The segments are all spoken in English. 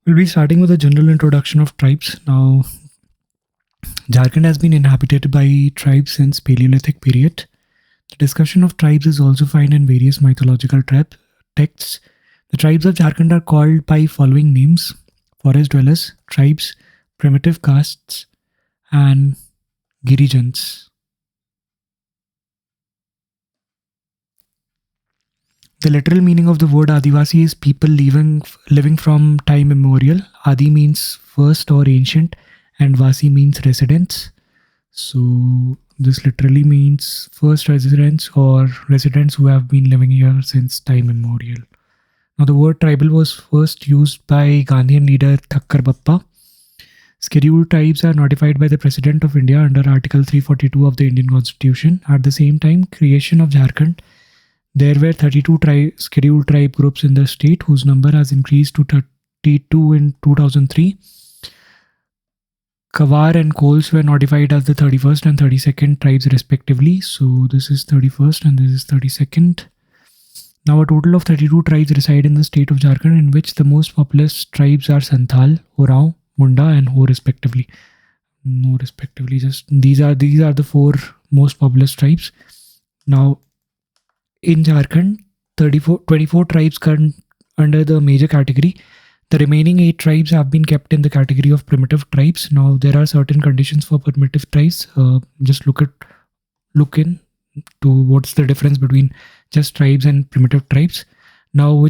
We'll be starting with a general introduction of tribes. Now, Jharkhand has been inhabited by tribes since Paleolithic period. The discussion of tribes is also found in various mythological texts. The tribes of Jharkhand are called by following names: forest dwellers, tribes, primitive castes, and Girijans. The literal meaning of the word Adivasi is people living from time immemorial. Adi means first or ancient, and Vasi means residents. So this literally means first residents or residents who have been living here since time immemorial. Now, the word tribal was first used by Gandhian leader Thakkar Bappa. Scheduled tribes are notified by the President of India under Article 342 of the Indian Constitution. At the same time, creation of Jharkhand, there were 32 scheduled tribe groups in the state, whose number has increased to 32 in 2003. Kawar and Kols were notified as the 31st and 32nd tribes respectively. So this is 31st and this is 32nd. Now a total of 32 tribes reside in the state of Jharkhand, in which the most populous tribes are Santhal, Oraon, Munda and Ho respectively. No, respectively, just these are the four most populous tribes. Now in Jharkhand, 24 tribes come under the major category. The remaining 8 tribes have been kept in the category of primitive tribes. Now there are certain conditions for primitive tribes. Just look in to what's the difference between just tribes and primitive tribes. Now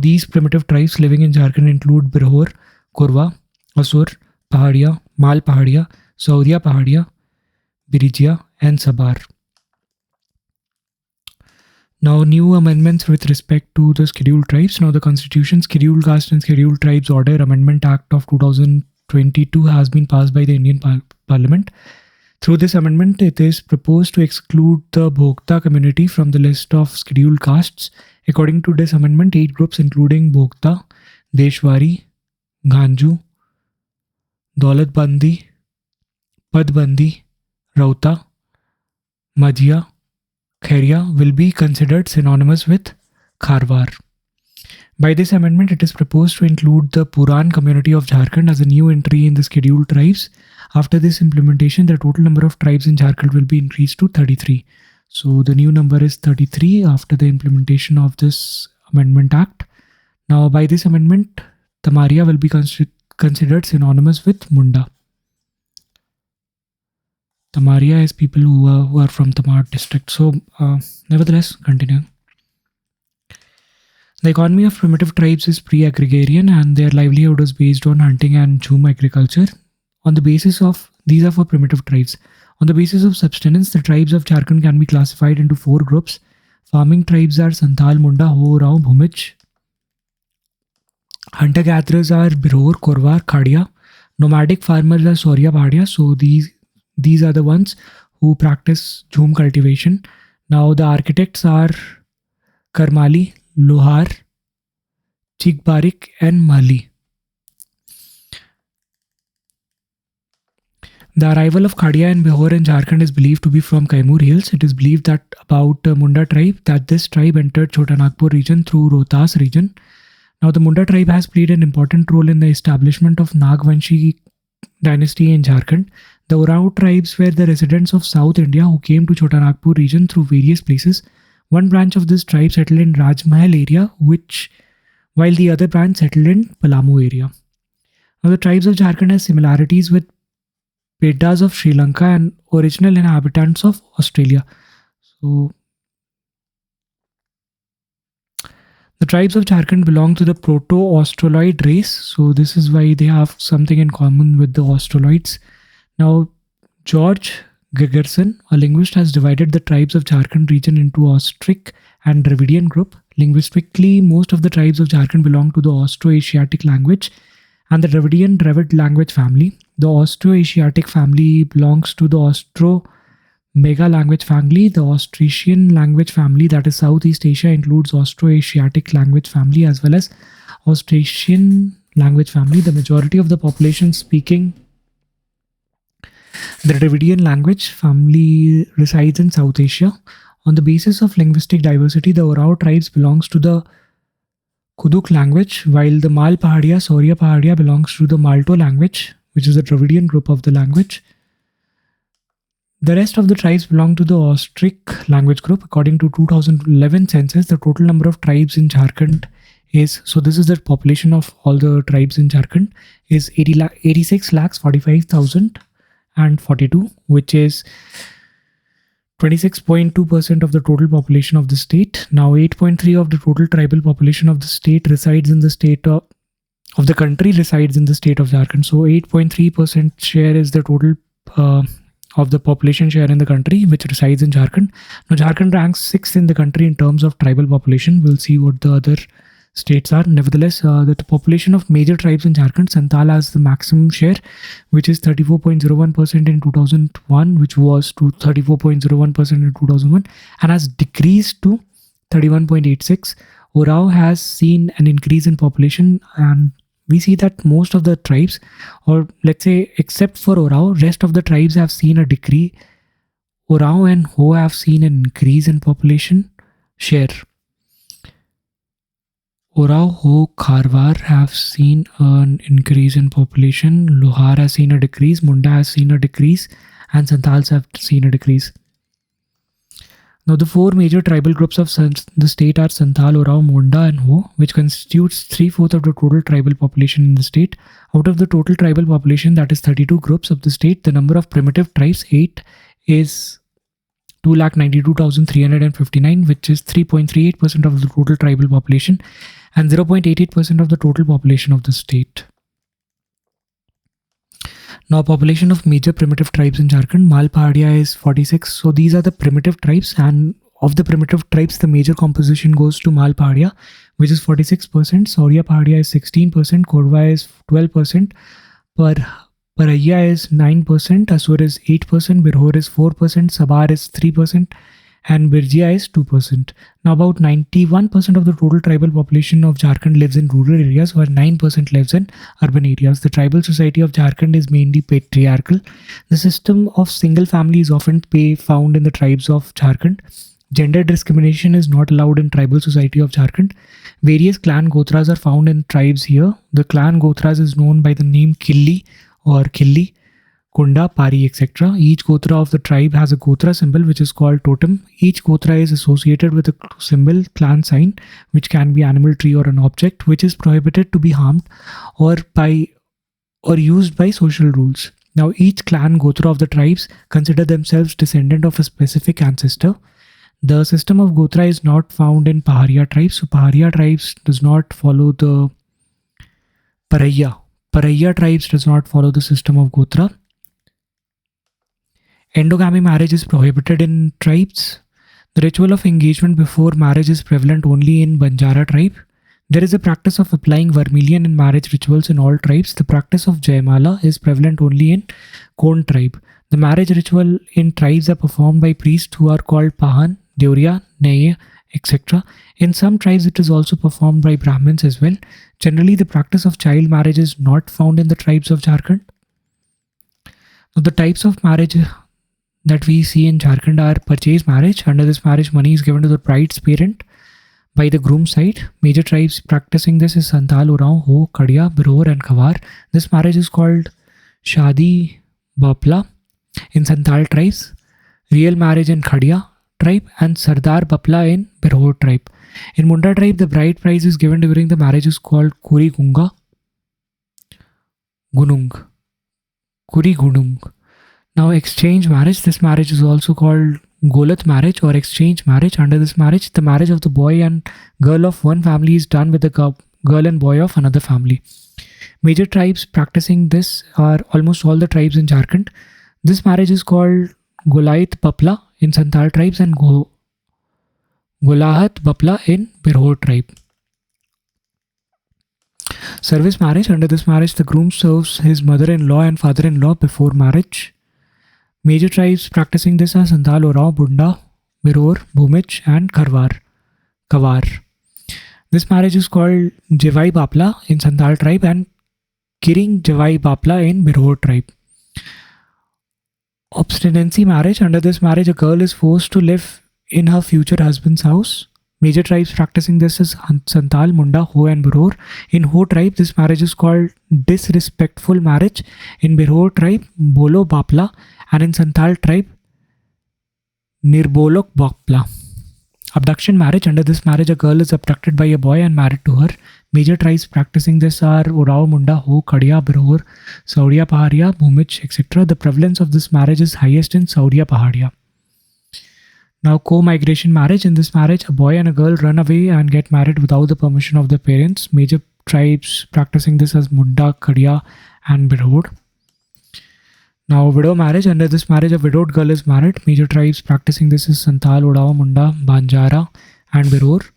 these primitive tribes living in Jharkhand include Birhor, Korwa, Asur, Pahadia, Mal Pahadia, Sauria Pahadia, Birijia and Sabar. Now, new amendments with respect to the scheduled tribes. Now, the Constitution Scheduled Caste and Scheduled Tribes Order Amendment Act of 2022 has been passed by the Indian Parliament. Through this amendment, it is proposed to exclude the Bhokta community from the list of scheduled castes. According to this amendment, 8 groups including Bhokta, Deshwari, Ganju, Daulatbandi, Padbandi, Rauta, Majia, Khairia will be considered synonymous with Kharwar. By this amendment, it is proposed to include the Puran community of Jharkhand as a new entry in the scheduled tribes. After this implementation, the total number of tribes in Jharkhand will be increased to 33. So the new number is 33 after the implementation of this Amendment Act. Now, by this amendment, Tamaria will be considered synonymous with Munda. Tamaria is people who are from Tamar district. So, nevertheless, continuing. The economy of primitive tribes is pre-agrarian and their livelihood is based on hunting and jhum agriculture. On the basis of, these are for primitive tribes. On the basis of subsistence, the tribes of Jharkhand can be classified into 4 groups. Farming tribes are Santhal, Munda, Ho, Rao, Bhumich. Hunter-gatherers are Birhor, Korwar, Khadia. Nomadic farmers are Sauria, Pahadia. So these are the ones who practice jhum cultivation. Now the architects are Karmali, Lohar, Chikbarik and Mali. The arrival of Khadia and Birhor in Jharkhand is believed to be from Kaimur Hills. It is believed that about Munda tribe, that this tribe entered Chota Nagpur region through Rohtas region. Now the Munda tribe has played an important role in the establishment of Nagvanshi dynasty in Jharkhand. The Oraon tribes were the residents of South India who came to Chota Nagpur region through various places. One branch of this tribe settled in Rajmahal area, while the other branch settled in Palamu area. Now the tribes of Jharkhand have similarities with Peddas of Sri Lanka and original inhabitants of Australia. So the tribes of Jharkhand belong to the Proto-Australoid race. So this is why they have something in common with the Australoids. Now, George Gregerson, a linguist, has divided the tribes of Jharkhand region into Austric and Dravidian group. Linguistically, most of the tribes of Jharkhand belong to the Austro-Asiatic language and the Dravid language family. The Austro-Asiatic family belongs to the Austro-Mega language family. The Austrasian language family, that is Southeast Asia, includes Austro-Asiatic language family as well as Austrasian language family. The majority of the population speaking the Dravidian language family resides in South Asia. On the basis of linguistic diversity, the Orao tribes belongs to the Kuduk language, while the Mal Pahadia, Saurya Pahadia belongs to the Malto language, which is a Dravidian group of the language. The rest of the tribes belong to the Austric language group. According to 2011 census, the total number of tribes in Jharkhand is, so this is the population of all the tribes in Jharkhand, is 86,45,042, which is 26.2% of the total population of the state. Now 8.3 of the total tribal population of the state resides in the state of the country resides in the state of Jharkhand. So 8.3% share is the total of the population share in the country which resides in Jharkhand. Now Jharkhand ranks 6th in the country in terms of tribal population. We'll see what the other states are. Nevertheless, the population of major tribes in Jharkhand, Santal has the maximum share, which is 34.01% in 2001, which was to 34.01% in 2001, and has decreased to 31.86. Orao has seen an increase in population, and we see that most of the tribes, or let's say except for Orao, rest of the tribes have seen a decrease. Orao and Ho have seen an increase in population share. Orao, Ho, Kharwar have seen an increase in population. Lohar has seen a decrease. Munda has seen a decrease. And Santals have seen a decrease. Now, the four major tribal groups of the state are Santal, Orao, Munda, and Ho, which constitutes 3/4 of the total tribal population in the state. Out of the total tribal population, that is 32 groups of the state, the number of primitive tribes, 8, is 292,359, which is 3.38% of the total tribal population and 0.88% of the total population of the state. Now, population of major primitive tribes in Jharkhand, Mal Pahadia is 46. So these are the primitive tribes, and of the primitive tribes, the major composition goes to Mal Pahadia, which is 46%. Saurya Pahadia is 16%. Korwa is 12%. Paraiya is 9%. Asur is 8%. Birhor is 4%. Sabar is 3%. And Birjia is 2%. Now, about 91% of the total tribal population of Jharkhand lives in rural areas, while 9% lives in urban areas. The tribal society of Jharkhand is mainly patriarchal. The system of single family is often found in the tribes of Jharkhand. Gender discrimination is not allowed in tribal society of Jharkhand. Various clan gotras are found in tribes here. The clan gotras is known by the name Killi or Khilli, Kunda, Pari, etc. Each gotra of the tribe has a gotra symbol which is called totem. Each gotra is associated with a symbol, clan sign, which can be animal, tree, or an object, which is prohibited to be harmed or used by social rules. Now, each clan gotra of the tribes consider themselves descendant of a specific ancestor. The system of gotra is not found in Paharia tribes. So Paharia tribes does not follow the Paraiya. Paraiya tribes does not follow the system of gotra. Endogamy marriage is prohibited in tribes. The ritual of engagement before marriage is prevalent only in Banjara tribe. There is a practice of applying vermilion in marriage rituals in all tribes. The practice of Jaimala is prevalent only in Kond tribe. The marriage ritual in tribes are performed by priests who are called Pahan, Deuriya, Neye, etc. In some tribes, it is also performed by Brahmins as well. Generally, the practice of child marriage is not found in the tribes of Jharkhand. Now, the types of marriage that we see in Jharkhand are purchase marriage. Under this marriage, money is given to the bride's parent by the groom's side. Major tribes practicing this is Santal, Orao, Ho, Khadia, Birhor, and Khawar. This marriage is called Shadi Bapla in Santal tribes, real marriage in Khadia tribe, and Sardar Bapla in Birhor tribe. In Munda tribe, the bride price is given during the marriage is called Kuri Gunga Gunung. Kuri Gunung. Now, exchange marriage. This marriage is also called Golat marriage or exchange marriage. Under this marriage, the marriage of the boy and girl of one family is done with the girl and boy of another family. Major tribes practicing this are almost all the tribes in Jharkhand. This marriage is called Golait Bapla in Santal tribes and Golahat Bapla in Birhor tribe. Service marriage. Under this marriage, the groom serves his mother-in-law and father-in-law before marriage. Major tribes practicing this are Santal, Orao, Bunda, Birhor, Bhumich, and Kawar. This marriage is called Jevai Bapla in Santal tribe and Kiring Jevai Bapla in Birhor tribe. Obstinacy marriage. Under this marriage, a girl is forced to live in her future husband's house Major tribes practicing this is Santal, Munda, Ho and Birhor. In Ho tribe, this marriage is called disrespectful marriage. In Birhor tribe, Bolo Bapla. And in Santal tribe, Nirbolok Bapla. Abduction marriage. Under this marriage, a girl is abducted by a boy and married to her. Major tribes practicing this are Orao, Munda, Ho, Kadia, Birhor, Saudia Paharia, Bhumich, etc. The prevalence of this marriage is highest in Saudia Paharia. Now, co-migration marriage. In this marriage, a boy and a girl run away and get married without the permission of their parents. Major tribes practicing this as Munda, Kadia and Birhor. Now, widow marriage. Under this marriage, a widowed girl is married. Major tribes practicing this is Santal, Odao, Munda, Banjara and Birhor.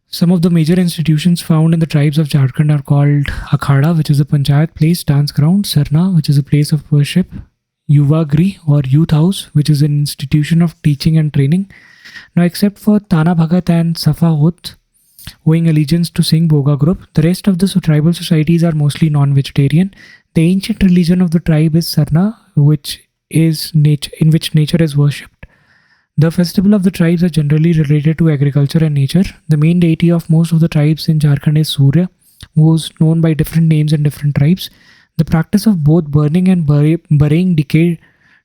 Some of the major institutions found in the tribes of Jharkhand are called Akhada, which is a panchayat place, dance ground; Sarna, which is a place of worship; Yuvagri or youth house, which is an institution of teaching and training. Now, except for Tana Bhagat and Safahut, owing allegiance to Singh Boga group, the rest of the tribal societies are mostly non-vegetarian. The ancient religion of the tribe is Sarna, in which nature is worshipped. The festival of the tribes are generally related to agriculture and nature. The main deity of most of the tribes in Jharkhand is Surya, who is known by different names in different tribes. The practice of both burning and burying decayed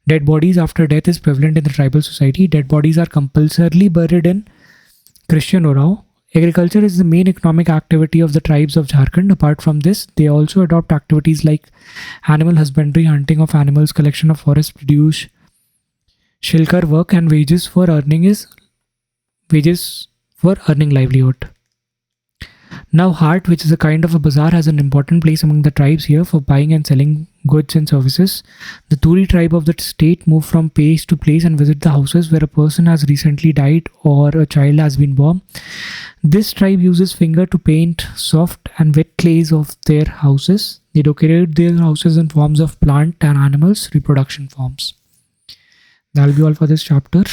dead bodies after death is prevalent in the tribal society. Dead bodies are compulsorily buried in Christian Orao. Agriculture is the main economic activity of the tribes of Jharkhand. Apart from this, they also adopt activities like animal husbandry, hunting of animals, collection of forest produce, shilkar work, and wages for earning livelihood. Now, Hart, which is a kind of a bazaar, has an important place among the tribes here for buying and selling goods and services. The Turi tribe of the state move from place to place and visit the houses where a person has recently died or a child has been born. This tribe uses finger to paint soft and wet clays of their houses. They decorate their houses in forms of plant and animals reproduction forms. That'll be all for this chapter.